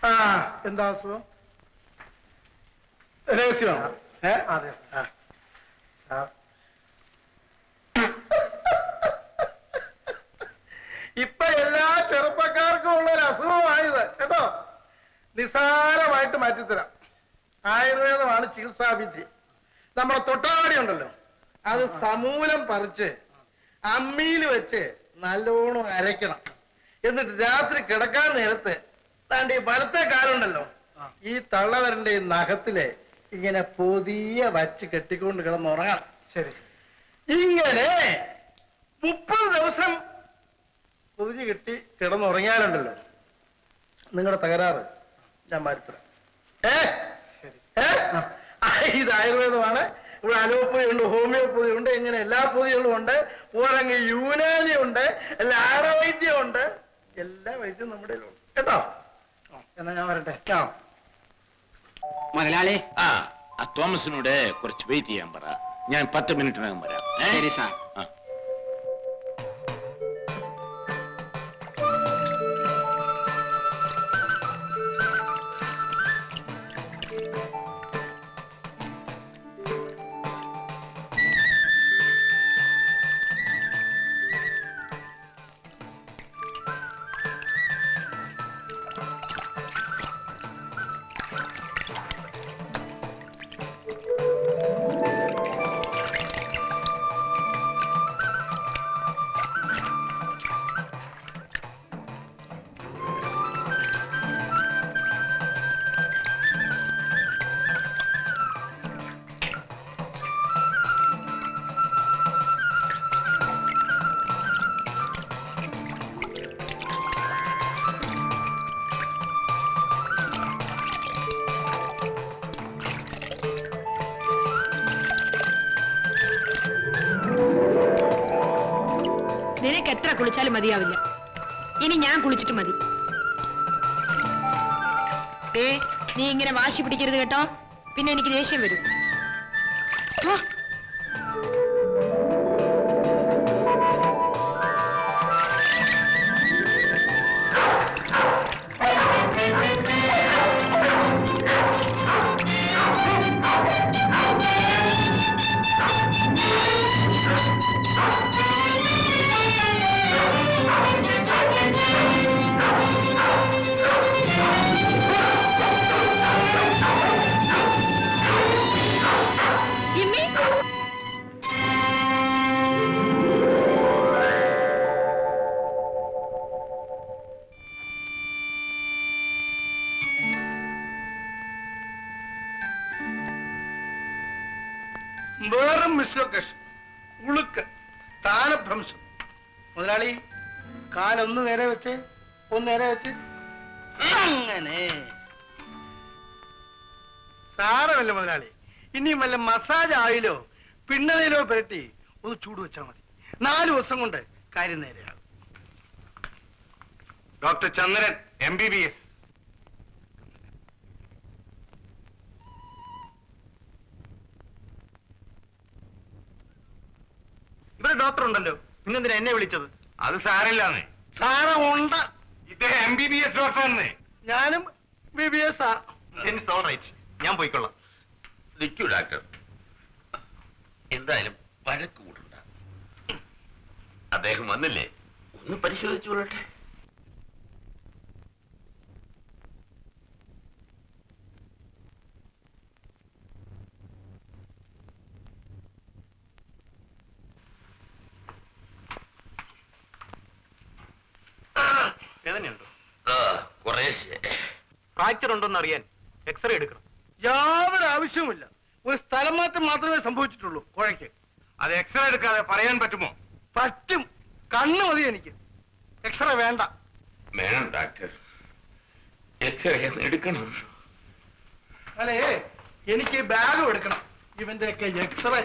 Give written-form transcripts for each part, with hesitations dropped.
ആ എന്താ അസുഖം? രഹസ്യമാണോ? അതെ സാർ. ഇപ്പൊ എല്ലാ ചെറുപ്പക്കാർക്കും ഉള്ള ഒരു അസുഖമായത് കേട്ടോ. നിസാരമായിട്ട് മാറ്റിത്തരാം. ആയുർവേദമാണ് ചികിത്സാവിധി. നമ്മുടെ തൊട്ടാവാടി ഉണ്ടല്ലോ, അത് സമൂലം പറിച്ച് അമ്മിയിൽ വെച്ച് നല്ലോണം അരയ്ക്കണം. എന്നിട്ട് രാത്രി കിടക്കാൻ നേരത്ത് താണ്ടി വലത്തെ കാലുണ്ടല്ലോ, ഈ തള്ളവരന്റെ നഖത്തില് ഇങ്ങനെ പൊതിയ വച്ച് കെട്ടിക്കൊണ്ട് കിടന്നുറങ്ങണം. ശരി. ഇങ്ങനെ 30 ദിവസം പൊതിഞ്ഞ് കെട്ടി കിടന്നുറങ്ങിയാലുണ്ടല്ലോ, നിങ്ങളുടെ തകരാറ് ഞാൻ മാറ്റിത്തരാം. ഇത് ആയുർവേദമാണ്. ഇവിടെ അലോപ്പതി ഉണ്ട്, ഹോമിയോപ്പതി ഉണ്ട്, ഇങ്ങനെ എല്ലാ പൊതികളും ഉണ്ട്. പോരെങ്കിൽ യൂനാനി ഉണ്ട്, ലാടവൈദ്യം ഉണ്ട്. എല്ലാ വൈദ്യവും നമ്മുടെ ഉണ്ട് കേട്ടോ. എന്നാ ഞാൻ വരട്ടെ. മുതലാളി, തോമസിനോട് കുറച്ച് വെയിറ്റ് ചെയ്യാൻ പറ. ഞാൻ 10 മിനിറ്റിനകം വരാം. ശരി സാർ. നിനക്ക് എത്ര കുളിച്ചാലും മതിയാവില്ല. ഇനി ഞാൻ കുളിച്ചിട്ട് മതി. നീ ഇങ്ങനെ വാശി പിടിക്കരുത് കേട്ടോ, പിന്നെ എനിക്ക് ദേഷ്യം വരും. വെറും മിസ്ലൊക്കേഷൻ, ഉളുക്ക്, സ്ഥാനഭ്രംശം. മുതലാളി, കാലൊന്ന് നേരെ വെച്ച്, ഒന്ന് നേരെ വെച്ച്, അങ്ങനെ. സാരമല്ല മുതലാളി, ഇനിയും വല്ല മസാജ് ആയിലോ പിണ്ണതയിലോ പുരട്ടി ഒന്ന് ചൂട് വെച്ചാൽ മതി. 4 ദിവസം കൊണ്ട് കാര്യം നേരെയാകും. ഡോക്ടർ ചന്ദ്രൻ, MBBS. ഇവിടെ ഡോക്ടർ ഉണ്ടല്ലോ, പിന്നെന്തിനാ എന്നെ വിളിച്ചത്? അത് സാരമില്ലാന്ന്. സാരമുണ്ട്. ഇദ്ദേഹം MBBS ഡോക്ടറാണെന്ന്. ഞാനും BBS ആ. ഞാൻ പോയിക്കൊള്ളാം. നിൽക്കൂ ഡോക്ടർ, എന്തായാലും വഴക്ക് കൂടണ്ട. അദ്ദേഹം വന്നില്ലേ, ഒന്ന് പരിശോധിച്ചു കൊള്ളട്ടെ. വേദനയുണ്ടോ? കുറേശ്ശെ. ഫ്രാക്ചർ ഉണ്ടോന്ന് അറിയാൻ എക്സ്റേ എടുക്കണം. യാതൊരു ആവശ്യവുമില്ല, ഒരു സ്ഥലം മാറ്റം മാത്രമേ സംഭവിച്ചിട്ടുള്ളൂ കുഴയ്ക്ക്. അത് എക്സ്റേ എടുക്കാതെ പറയാൻ പറ്റുമോ? പറ്റും, കണ്ണ് മതി എനിക്ക്. എക്സ്റേ വേണ്ട. വേണം ഡോക്ടർ, എക്സ്റേ എടുക്കണം. അല്ലേ, എനിക്ക് ബാഗും എടുക്കണം, ഇവന്റെയൊക്കെ എക്സ്റേ.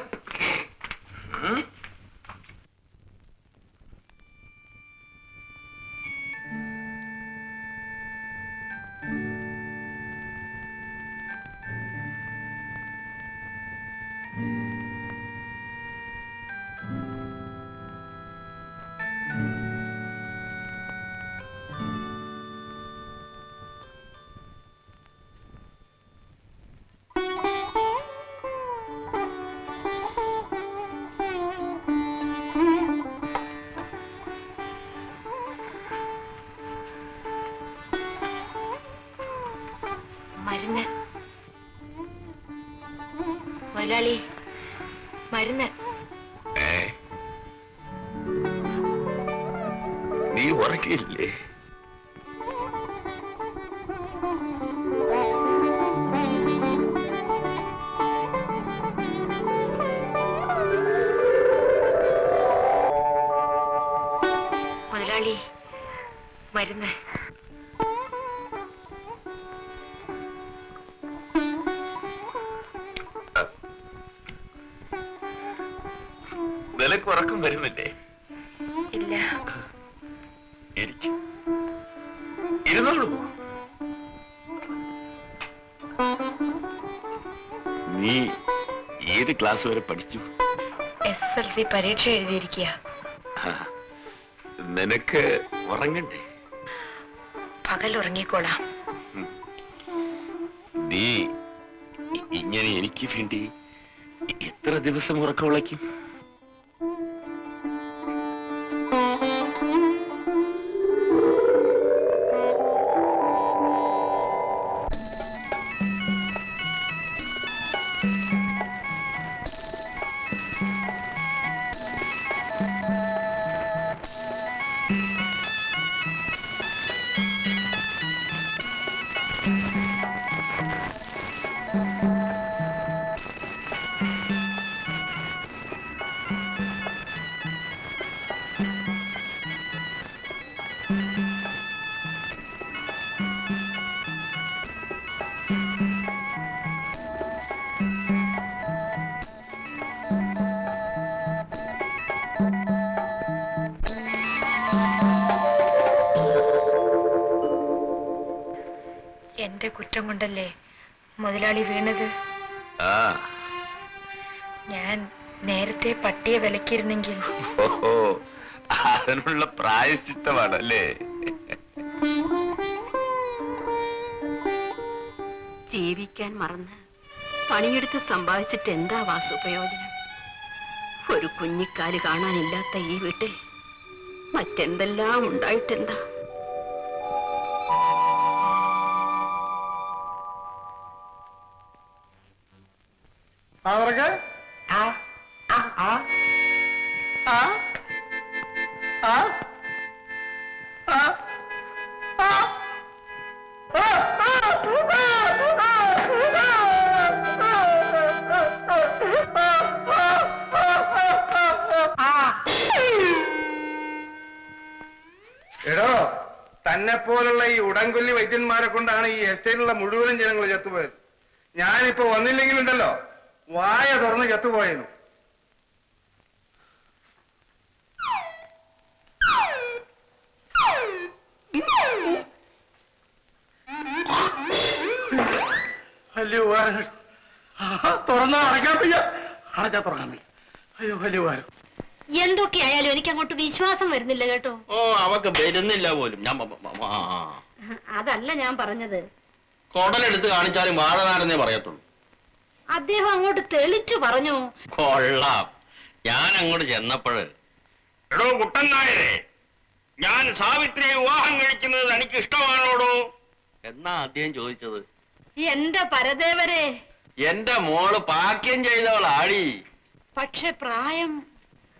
മരുന്ന് മുതലാളി, മരുന്ന്. നീ ഉറക്കില്ലേ? മുതലാളി, മരുന്ന്. നിനക്ക് ഉറക്കം വരുന്നില്ലേ? ഇല്ല. എനിക്ക് ഇരുന്നോളൂ. നീ ഏത് ക്ലാസ് വരെ പഠിച്ചു? SSLC പരീക്ഷ എഴുതിയിരിക്കുക. നിനക്ക് ഉറങ്ങണ്ടേ? പകൽ ഉറങ്ങിക്കോളാം. നീ ഇങ്ങനെ എനിക്ക് വേണ്ടി എത്ര ദിവസം ഉറക്കം ഉളയ്ക്കും? എന്റെ കുറ്റം കൊണ്ടല്ലേ മുതലാളി വീണത്? ഞാൻ നേരത്തെ പട്ടിയെ വിലക്കിയിരുന്നെങ്കിൽ. ഓഹോ, അതിനുള്ള പ്രായശ്ചിത്തമാണല്ലേ? ജീവിക്കാൻ മറന്ന് പണിയെടുത്ത് സമ്പാദിച്ചിട്ട് എന്താ വാസു പ്രയോജനം? ഒരു കുഞ്ഞിക്കാല് കാണാനില്ലാത്ത ഈ വീട്ടിൽ മറ്റെന്തെല്ലാം ഉണ്ടായിട്ടെന്താ? അവർക്ക് എടോ, തന്നെ പോലുള്ള ഈ ഉടൻകൊല്ലി വൈദ്യന്മാരെ കൊണ്ടാണ് ഈ എസ്റ്റേറ്റിലുള്ള മുഴുവനും ജനങ്ങൾ ചത്തുപോയത്. ഞാനിപ്പോ വന്നില്ലെങ്കിലുണ്ടല്ലോ വായ തുറന്ന് ചത്തുപോയിരുന്നു. വലിയ ഉപകാരം. തുറന്നാ അടയ്ക്കാൻ വയ്യ, അടച്ചാ തുറക്കാൻ വയ്യ. അയ്യോ, വലിയ ഉപകാരം. എന്തൊക്കെയായാലും എനിക്ക് അങ്ങോട്ട് വിശ്വാസം വരുന്നില്ല കേട്ടോ. ഓ, അവക്ക് വരുന്നില്ല പോലും. അതല്ല ഞാൻ പറഞ്ഞത്. കൊടലെടുത്ത് കാണിച്ചാലും വാഴനാരെന്നേ പറയത്തുള്ളൂ. അദ്ദേഹം അങ്ങോട്ട് തെളിച്ചു പറഞ്ഞു. കൊള്ളാം. ഞാൻ അങ്ങോട്ട് ചെന്നപ്പോഴ്, എടോ കുട്ടൻ നായരെ, ഞാൻ സാവിത്രിയെ വിവാഹം കഴിക്കുന്നത് എനിക്ക് ഇഷ്ടമാണോടോ എന്നാ ആദ്യം ചോദിച്ചത്. എന്റെ പരദേവരെ, എന്റെ മോള് പാക്യം ചെയ്തവളാടി. പക്ഷെ പ്രായം.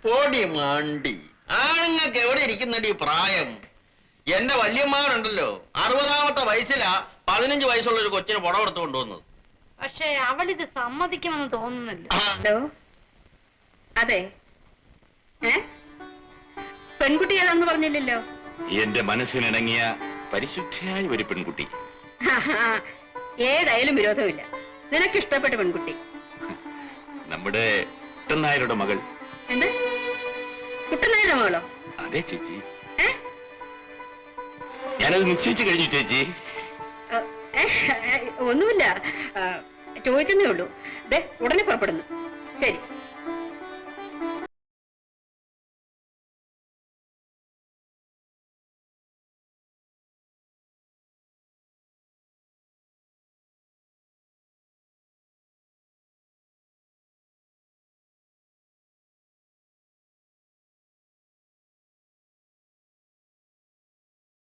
പോടി മാണ്ടി, ആണുങ്ങൾക്ക് എവിടെ ഇരിക്കുന്നടി പ്രായം? എന്റെ വല്യമ്മാവനുണ്ടല്ലോ, 60-ാമത്തെ വയസ്സിലാ 15 വയസ്സുള്ള ഒരു കൊച്ചിന് പുടവെടുത്ത് കൊണ്ടുവന്നത്. പക്ഷെ അവളിത് സമ്മതിക്കുമെന്ന് തോന്നുന്നില്ല. ഹലോ, അതെ, പെൺകുട്ടി ഏതാണെന്ന് പറഞ്ഞില്ലല്ലോ. എന്റെ മനസ്സിനിണങ്ങിയ പരിശുദ്ധിയായ ഒരു പെൺകുട്ടി. ഏതായാലും വിരോധമില്ല. നിനക്ക് ഇഷ്ടപ്പെട്ട പെൺകുട്ടി. നമ്മുടെ കുട്ടനായരുടെ മകൾ. എന്ത്? കുട്ടനായരുടെ മകളോ? അതെ ചേച്ചി, ഞാനത് നിശ്ചയിച്ചു കഴിഞ്ഞു ചേച്ചി. ഒന്നുമില്ല, ചോദിച്ചെന്നേ ഉള്ളൂ. ഉടനെ പുറപ്പെടുന്നു. ശരി.